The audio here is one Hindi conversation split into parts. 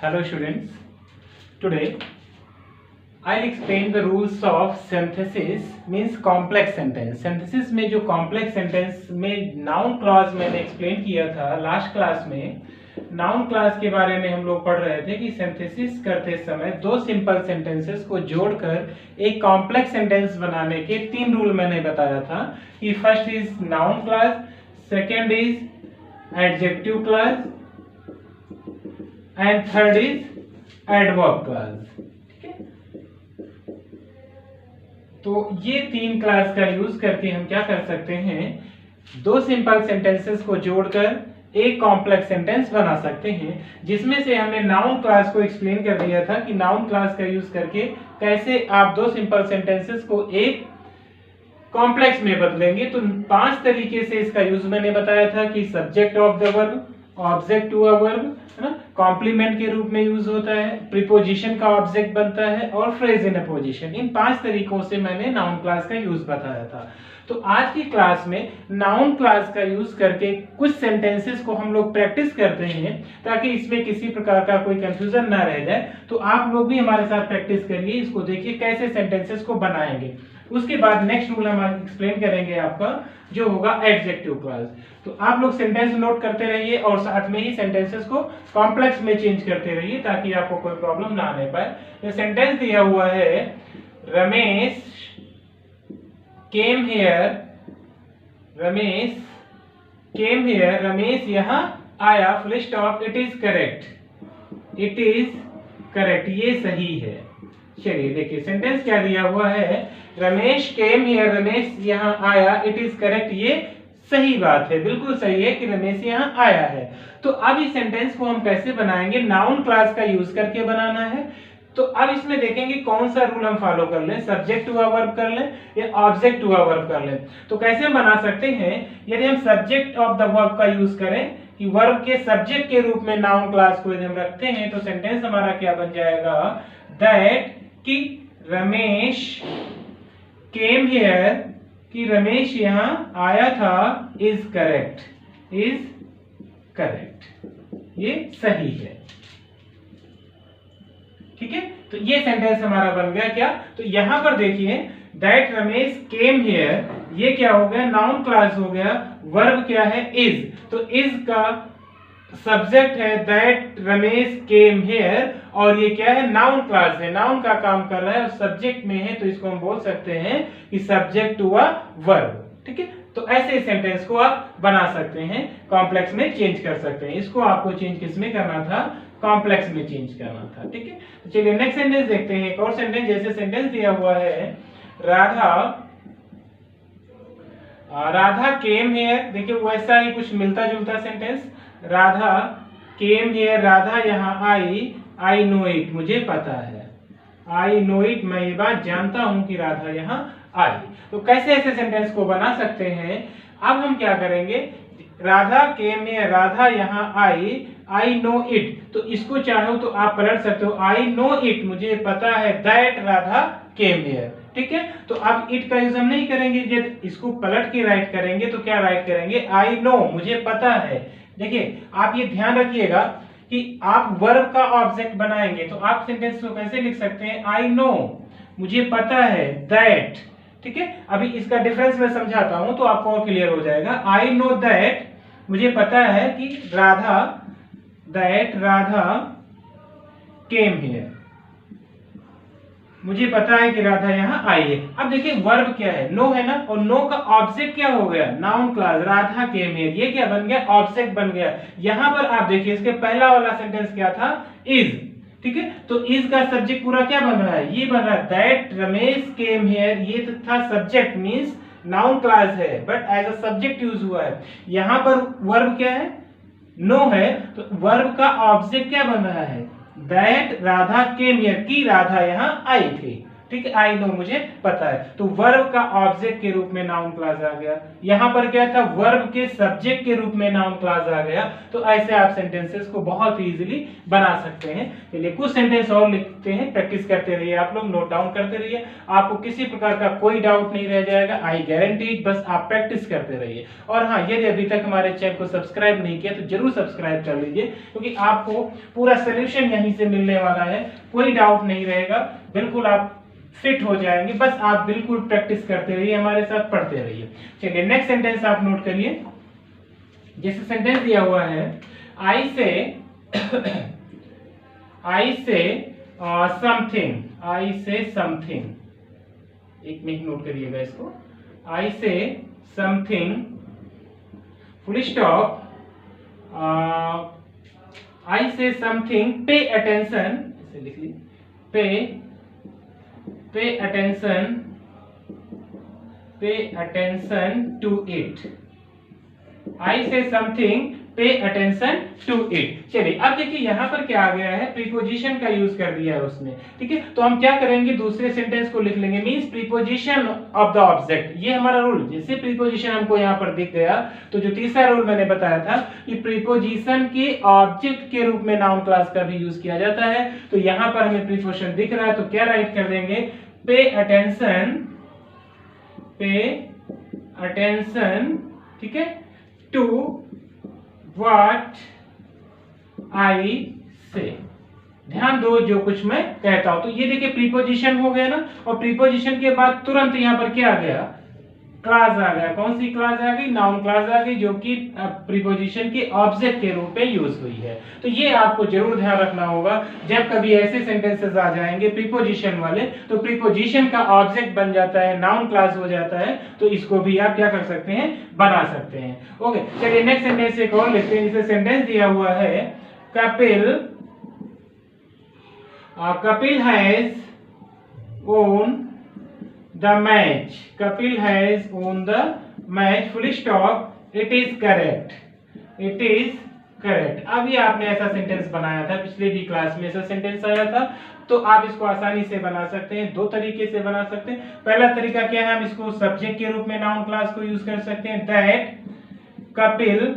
Hello students, today I'll explain the rules of synthesis means complex sentence. Synthesis में जो complex sentence में noun clause मैंने explain किया था लास्ट क्लास में, noun clause के बारे में हम लोग पढ़ रहे थे कि synthesis करते समय दो simple sentences को जोड़कर एक complex sentence बनाने के तीन रूल मैंने बताया था कि first is noun clause, second is adjective clause and third is adverb clause. ठीक है, तो ये तीन क्लास का यूज करके हम क्या कर सकते हैं, दो सिंपल सेंटेंसेस को जोड़कर एक कॉम्प्लेक्स सेंटेंस बना सकते हैं, जिसमें से हमने नाउन क्लास को एक्सप्लेन कर दिया था कि नाउन क्लास का यूज करके कैसे आप दो सिंपल सेंटेंसेस को एक कॉम्प्लेक्स में बदलेंगे। तो 5 तरीके से इसका यूज मैंने बताया था कि subject of the verb, object to a verb, है ना, कॉम्प्लीमेंट के रूप में यूज होता है, प्रीपोजिशन का ऑब्जेक्ट बनता है और फ्रेज इन अ पोजीशन। इन 5 तरीकों से मैंने नाउन क्लास का यूज बताया था। तो आज की क्लास में नाउन क्लास का यूज करके कुछ सेंटेंसेस को हम लोग प्रैक्टिस करते हैं ताकि इसमें किसी प्रकार का कोई कंफ्यूजन ना रह जाए। तो आप लोग भी हमारे साथ प्रैक्टिस करिए, इसको देखिए कैसे सेंटेंसेस को बनाएंगे। उसके बाद नेक्स्ट रूल हम एक्सप्लेन करेंगे आपका, जो होगा एडजेक्टिव क्लॉज। तो आप लोग सेंटेंस नोट करते रहिए और साथ में ही सेंटेंसेस को कॉम्प्लेक्स में चेंज करते रहिए ताकि आपको कोई प्रॉब्लम ना आने पाए। ये सेंटेंस दिया हुआ है, Ramesh came here, Ramesh came here, Ramesh यहाँ आया, full stop, it is correct, it is correct, ये सही है। चलिए देखिए सेंटेंस क्या दिया हुआ है, रमेश केम हियर, रमेश यहाँ आया, इट इज करेक्ट, ये सही बात है, बिल्कुल सही है कि रमेश यहाँ आया है। तो अब इस सेंटेंस को हम कैसे बनाएंगे, नाउन क्लास का यूज करके बनाना है। तो अब इसमें देखेंगे कौन सा रूल हम फॉलो कर लें, सब्जेक्ट टू अ वर्ब कर लें या ऑब्जेक्ट टू अ वर्ब कर लें। तो कैसे हम बना सकते हैं, यदि हम सब्जेक्ट ऑफ द वर्ब का यूज करें कि वर्ब के सब्जेक्ट के रूप में नाउन क्लास को यदि हम रखते हैं तो सेंटेंस हमारा क्या बन जाएगा, दैट कि रमेश केम हियर, कि रमेश यहाँ आया था, इज करेक्ट, इज करेक्ट, ये सही है। ठीक है, तो ये सेंटेंस हमारा बन गया क्या, तो यहां पर देखिए दैट रमेश केम हियर, ये क्या हो गया, नाउन क्लास हो गया, वर्ब क्या है, इज, तो इज का सब्जेक्ट है दैट रमेश केम हियर और ये क्या है, नाउन क्लास है, नाउन का काम कर रहा है और सब्जेक्ट में है, तो इसको हम बोल सकते हैं कि सब्जेक्ट टू अ वर्ब। ठीक है, तो ऐसे सेंटेंस को आप बना सकते हैं, कॉम्प्लेक्स में चेंज कर सकते हैं। इसको आपको चेंज किस में करना था, कॉम्प्लेक्स में चेंज करना था। ठीक है, तो चलिए नेक्स्ट सेंटेंस देखते हैं। एक और सेंटेंस, जैसे सेंटेंस दिया हुआ है, राधा केम हियर, देखिए वैसा ही कुछ मिलता जुलता sentence, Radha came here, Radha यहाँ आई, आई नो इट, मुझे पता है, आई नो इट, मैं ये बात जानता हूं कि राधा यहाँ आई। तो कैसे ऐसे सेंटेंस को बना सकते हैं, अब हम क्या करेंगे, राधा केम हियर, राधा यहाँ आई, आई नो इट, तो इसको चाहो तो आप पलट सकते हो, आई नो इट, मुझे पता है, दैट राधा केम हियर। ठीक है, तो अब इट का यूज हम नहीं करेंगे, जब इसको पलट के राइट करेंगे तो क्या राइट करेंगे, आई नो, मुझे पता है। देखिए आप ये ध्यान रखिएगा कि आप वर्ब का ऑब्जेक्ट बनाएंगे तो आप सेंटेंस को कैसे लिख सकते हैं, आई नो, मुझे पता है, दैट। ठीक है, अभी इसका डिफरेंस मैं समझाता हूं तो आपको और क्लियर हो जाएगा। आई नो दैट, मुझे पता है कि Radha, that Radha came here, मुझे पता है कि राधा यहाँ आई है। अब देखिए वर्ब क्या है, नो है ना, और नो का ऑब्जेक्ट क्या हो गया, noun class, Radha came here, ये क्या बन गया, ऑब्जेक्ट बन गया। यहां पर आप देखिए इसके पहला वाला सेंटेंस क्या था, इज। ठीक है, तो इज का सब्जेक्ट पूरा क्या बन रहा है, ये बन रहा है, दैट रमेश केम हियर, ये तो था सब्जेक्ट, मींस नाउन क्लास है but as a subject use हुआ है। यहां पर वर्ब क्या है, नो है, तो वर्ब का ऑब्जेक्ट क्या बन रहा है, दैट राधा केम हियर, की राधा यहाँ आई थी। ठीक है, आई नो मुझे पता है। तो वर्ब का ऑब्जेक्ट के रूप में नाउन क्लॉज आ गया। यहां पर क्या था, वर्ब के सब्जेक्ट के रूप में नाउन क्लॉज आ गया। तो ऐसे आप सेंटेंसेस को बहुत इजीली बना सकते हैं। चलिए कुछ सेंटेंस और लिखते हैं, प्रैक्टिस करते रहिए, आप लोग नोट डाउन करते रहिए, आपको किसी प्रकार का कोई डाउट नहीं रह जाएगा, आई गारंटी। बस आप प्रैक्टिस करते रहिए। और हाँ, यदि अभी तक हमारे चैनल को सब्सक्राइब नहीं किया तो जरूर सब्सक्राइब कर लीजिए, क्योंकि आपको पूरा सोल्यूशन यहीं से मिलने वाला है। कोई डाउट नहीं रहेगा, बिल्कुल आप फिट हो जाएंगे। बस आप बिल्कुल प्रैक्टिस करते रहिए, हमारे साथ पढ़ते रहिए। चलिए नेक्स्ट सेंटेंस आप नोट करिए। जैसे सेंटेंस दिया हुआ है, आई से समथिंग, आई से समथिंग, एक मिनट नोट करिएगा इसको। आई से समथिंग फुल स्टॉप, आई से समथिंग, पे अटेंशन, इसे लिख लीजिए, पे attention to it। I say something, pay attention to it। चलिए अब देखिए यहाँ पर क्या आ गया है, प्रीपोजिशन का यूज कर दिया है उसने, ठीक है। तो हम क्या करेंगे, दूसरे सेंटेंस को लिख लेंगे, means preposition of the object. ये हमारा रूल, जैसे प्रीपोजिशन हमको यहाँ पर दिख गया, तो जो तीसरा रूल मैंने बताया था कि प्रीपोजिशन के ऑब्जेक्ट के रूप में नाउन क्लॉज का भी यूज किया जाता है। तो यहाँ पर हमें प्रीपोजिशन दिख रहा है, तो क्या राइट कर देंगे, पे अटेंशन, ठीक है, टू व्हाट आई से। ध्यान दो जो कुछ मैं कहता हूं। तो ये देखिए प्रीपोजिशन हो गया ना, और प्रीपोजिशन के बाद तुरंत यहां पर क्या आ गया, क्लॉज आ गया। कौन सी क्लॉज आ गई, नाउन क्लॉज आ गई, जो कि प्रीपोजिशन के ऑब्जेक्ट के रूप में यूज हुई है। तो ये आपको जरूर ध्यान रखना होगा, जब कभी ऐसे सेंटेंसेस आ जाएंगे प्रीपोजिशन वाले, तो प्रीपोजिशन का ऑब्जेक्ट बन जाता है, नाउन क्लॉज हो जाता है। तो इसको भी आप क्या कर सकते हैं, बना सकते हैं। ओके, चलिए नेक्स्ट सेंटेंस एक और लेते हैं। जैसे सेंटेंस दिया हुआ है, Kapil has own the match, Kapil has won the match, full stop, it is correct, it is correct। अभी आपने ऐसा सेंटेंस बनाया था, पिछले भी क्लास में ऐसा सेंटेंस आया था। तो आप इसको आसानी से बना सकते हैं, दो तरीके से बना सकते हैं। पहला तरीका क्या है, हम इसको सब्जेक्ट के रूप में नाउन क्लॉज को यूज कर सकते हैं, that Kapil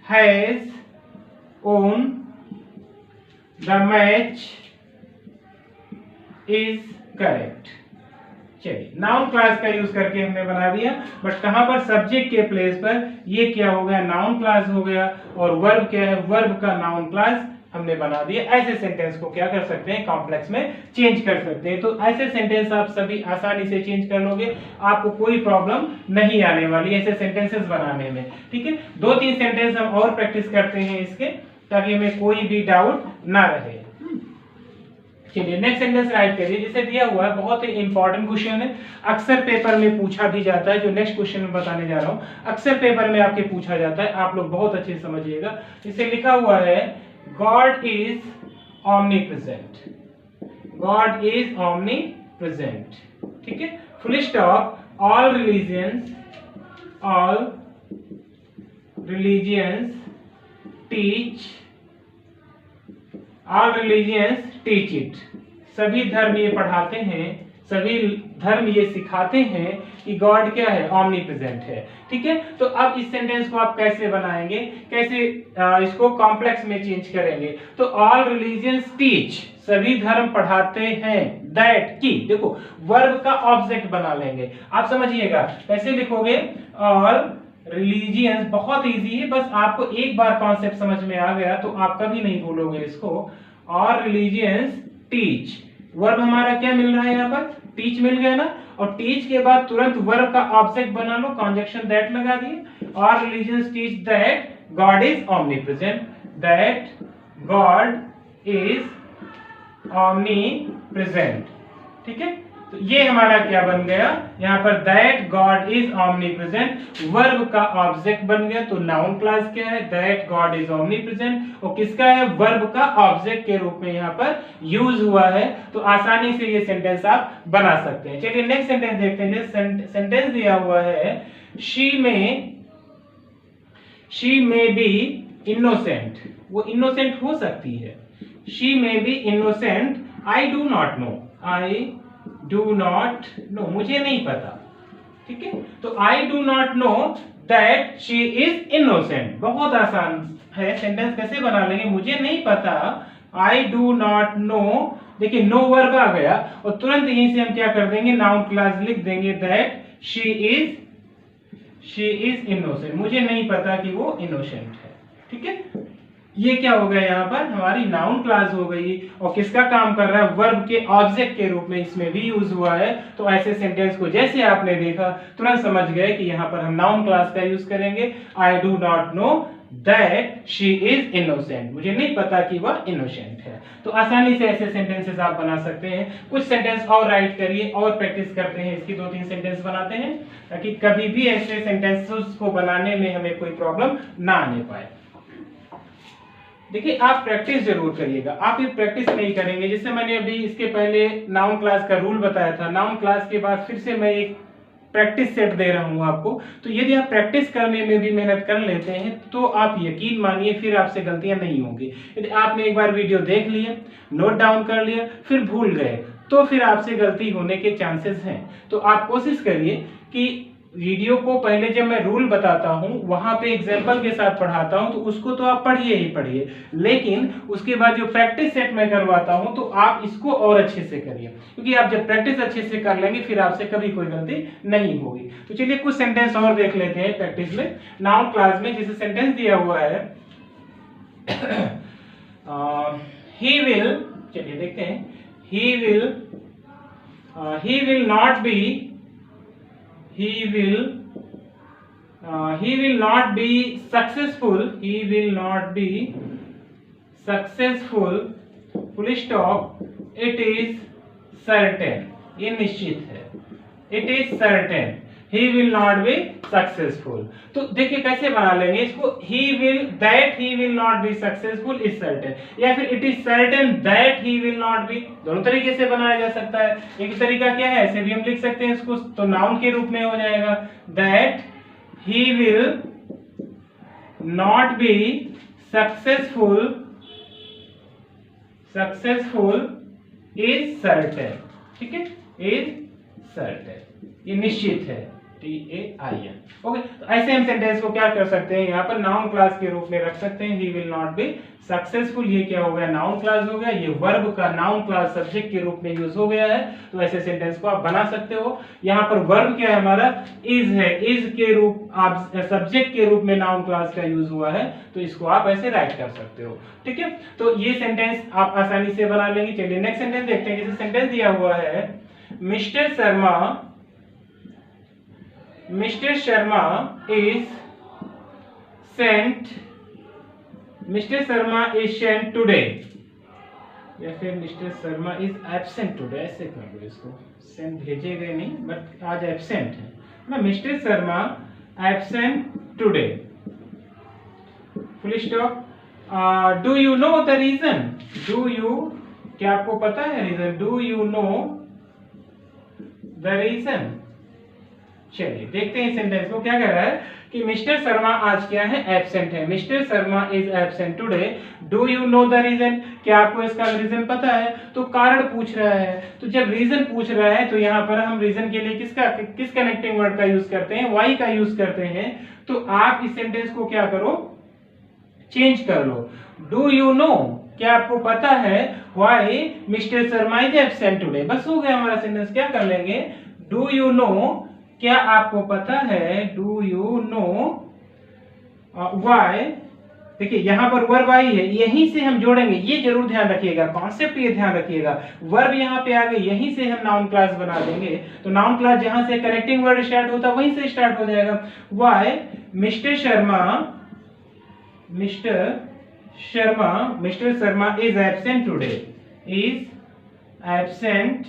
has own the match is correct. चलिए नाउन क्लॉज का यूज करके हमने बना दिया, बट कहां पर, सब्जेक्ट के प्लेस पर। ये क्या हो गया, नाउन क्लॉज हो गया, और वर्ब क्या है, वर्ब का नाउन क्लॉज हमने बना दिया। ऐसे सेंटेंस को क्या कर सकते हैं, कॉम्प्लेक्स में चेंज कर सकते हैं। तो ऐसे सेंटेंस आप सभी आसानी से चेंज कर लोगे, आपको कोई प्रॉब्लम नहीं आने वाली ऐसे सेंटेंसेस बनाने में, ठीक है। दो तीन सेंटेंस हम और प्रैक्टिस करते हैं इसके, ताकि हमें कोई भी डाउट ना रहे। चलिए नेक्स्ट सेंटेंस राइट करिए। जिसे दिया हुआ है, बहुत ही इंपॉर्टेंट क्वेश्चन है, अक्सर पेपर में पूछा भी जाता है। जो नेक्स्ट क्वेश्चन में बताने जा रहा हूं, अक्सर पेपर में आपके पूछा जाता है, आप लोग बहुत अच्छे से समझिएगा। इसे लिखा हुआ है, God is ऑमनीप्रेजेंट, God is omnipresent, ठीक है, full stop, all religions teach it. सभी धर्म ये पढ़ाते हैं, सभी धर्म ये सिखाते हैं कि गॉड क्या है, ऑमनीप्रेजेंट है, ठीक है। तो अब इस सेंटेंस को आप कैसे बनाएंगे, कैसे इसको कॉम्प्लेक्स में चेंज करेंगे। तो ऑल रिलीजियंस टीच, सभी धर्म पढ़ाते हैं, दैट की, देखो वर्ब का ऑब्जेक्ट बना लेंगे। आप समझिएगा कैसे लिखोगे, ऑल रिलीजियंस, बहुत इजी है, बस आपको एक बार कॉन्सेप्ट समझ में आ गया तो आप कभी नहीं भूलोगे इसको। और रिलीजियंस टीच, वर्ब हमारा क्या मिल रहा है यहाँ पर, टीच मिल गया ना, और टीच के बाद तुरंत वर्ब का ऑब्जेक्ट बना लो, कंजक्शन दैट लगा दिए। और religions teach that God is omnipresent, that God is omnipresent, ठीक है। तो ये हमारा क्या बन गया, यहाँ पर दैट गॉड इज ऑमनीप्रेजेंट, वर्ब का ऑब्जेक्ट बन गया। तो नाउन क्लॉज क्या है, दैट गॉड इज ऑमनीप्रेजेंट, और किसका है, वर्ब का ऑब्जेक्ट के रूप में यहाँ पर यूज हुआ है। तो आसानी से ये सेंटेंस आप बना सकते हैं। चलिए नेक्स्ट सेंटेंस देखते हैं। सेंटेंस दिया हुआ है, शी मे बी इनोसेंट, वो इनोसेंट हो सकती है, she may be innocent, I do not know, I do not know, मुझे नहीं पता। ठीक है, तो I do not know that she is innocent. बहुत आसान है, सेंटेंस कैसे बना लेंगे, मुझे नहीं पता, आई डू नॉट नो। देखिए नो वर्ब आ गया और तुरंत यहीं से हम क्या कर देंगे, नाउन क्लॉज लिख देंगे दैट शी इज इनोसेंट। मुझे नहीं पता कि वो इनोसेंट है। ठीक है, ये क्या हो गया, यहाँ पर हमारी नाउन क्लॉज हो गई और किसका काम कर रहा है, वर्ब के ऑब्जेक्ट के रूप में इसमें भी यूज हुआ है। तो ऐसे सेंटेंस को जैसे आपने देखा तुरंत समझ गए कि यहाँ पर हम नाउन क्लॉज का यूज करेंगे। I do not know that she is innocent, मुझे नहीं पता कि वह इनोसेंट है। तो आसानी से ऐसे सेंटेंसेस आप बना सकते हैं। कुछ सेंटेंस और राइट करिए और प्रैक्टिस करते हैं, इसकी 2-3 सेंटेंस बनाते हैं ताकि कभी भी ऐसे सेंटेंसेस को बनाने में हमें कोई प्रॉब्लम ना आने पाए। देखिए आप प्रैक्टिस जरूर करिएगा, आप ये प्रैक्टिस नहीं करेंगे, जैसे मैंने अभी इसके पहले नाउन क्लास का रूल बताया था, नाउन क्लास के बाद फिर से मैं एक प्रैक्टिस सेट दे रहा हूं आपको। तो यदि आप प्रैक्टिस करने में भी मेहनत कर लेते हैं तो आप यकीन मानिए फिर आपसे गलतियां नहीं होंगी। यदि आपने एक बार वीडियो देख लिया, नोट डाउन कर लिया, फिर भूल गए तो फिर आपसे गलती होने के चांसेस हैं। तो आप कोशिश करिए कि वीडियो को पहले जब मैं रूल बताता हूं वहां पे एग्जांपल के साथ पढ़ाता हूं तो उसको तो आप पढ़िए ही पढ़िए, लेकिन उसके बाद जो प्रैक्टिस सेट मैं करवाता हूं तो आप इसको और अच्छे से करिए, क्योंकि आप जब प्रैक्टिस अच्छे से कर लेंगे फिर आपसे कभी कोई गलती नहीं होगी। तो चलिए कुछ सेंटेंस और देख लेते हैं प्रैक्टिस में नाउन क्लास में। जैसे सेंटेंस दिया हुआ है ही विल, चलिए देखते हैं, he will not be, he will not be successful, he will not be successful, full stop, it is certain, ये निश्चित है, it is certain, he will not be successful। तो देखिए कैसे बना लेंगे इसको, that he will not be successful is certain, या फिर it is certain that he will not be, दोनों तरीके से बनाया जा सकता है। एक तरीका क्या है, ऐसे भी हम लिख सकते हैं इसको, तो नाउन के रूप में हो जाएगा that he will not be successful is certain। ठीक है, is certain, ये निश्चित है, TAIN। ओके, तो ऐसे हम सेंटेंस को क्या कर सकते हैं, यहाँ पर नाउन क्लास के रूप में रख सकते हैं। He will not be successful, ये क्या हो गया, नाउन क्लास हो गया, ये वर्ब का नाउन क्लास सब्जेक्ट के रूप में यूज हो गया है। तो ऐसे सेंटेंस को आप बना सकते हो। यहाँ पर वर्ब क्या है हमारा, इज है, इज के रूप, आप सब्जेक्ट के रूप में नाउन क्लास का यूज हुआ है, तो इसको आप ऐसे राइट कर सकते हो। ठीक है, तो ये सेंटेंस आप आसानी से बना लेंगे। चलिए नेक्स्ट सेंटेंस देखते हैं। जैसे सेंटेंस दिया हुआ है mister Sharma is sent today, या फिर mister Sharma is absent today, ऐसे कर दो इसको, सेंट भेजे गए नहीं बट आज एब्सेंट है ना, mister Sharma absent today, full stop. Do you know the reason, क्या आपको पता है reason, do you know the reason. चलिए देखते हैं सेंटेंस को, क्या कह रहा है कि मिस्टर शर्मा आज क्या है, एब्सेंट है। Mister Sharma is absent today, do you know the reason, क्या आपको इसका रीजन पता है। तो कारण पूछ रहा है, तो जब रीजन पूछ रहा है तो यहाँ पर हम रीजन के लिए किस कनेक्टिंग वर्ड का यूज करते हैं, वाई का यूज करते हैं। तो आप इस सेंटेंस को क्या करो, चेंज कर लो, डू यू नो, क्या आपको पता है, why mister Sharma is absent today. बस हो गया हमारा सेंटेंस। क्या कर लेंगे, डू यू नो, क्या आपको पता है, डू यू नो व्हाई। देखिए यहां पर वर्ब आई है, यहीं से हम जोड़ेंगे, ये जरूर ध्यान रखिएगा, कॉन्सेप्ट ये ध्यान रखिएगा। वर्ब यहाँ पे आ गई, यहीं से हम नाउन क्लास बना देंगे। तो नाउन क्लास जहां से कनेक्टिंग वर्ड स्टार्ट होता है वहीं से स्टार्ट हो जाएगा। Why mister Sharma is absent today, is absent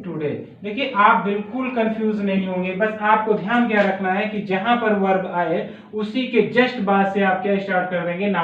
today. देखिए आप बिल्कुल कंफ्यूज नहीं होंगे, बस आपको ध्यान क्या रखना है कि जहां पर वर्ब आए उसी के जस्ट बाद से आप क्या स्टार्ट कर देंगे, नाउन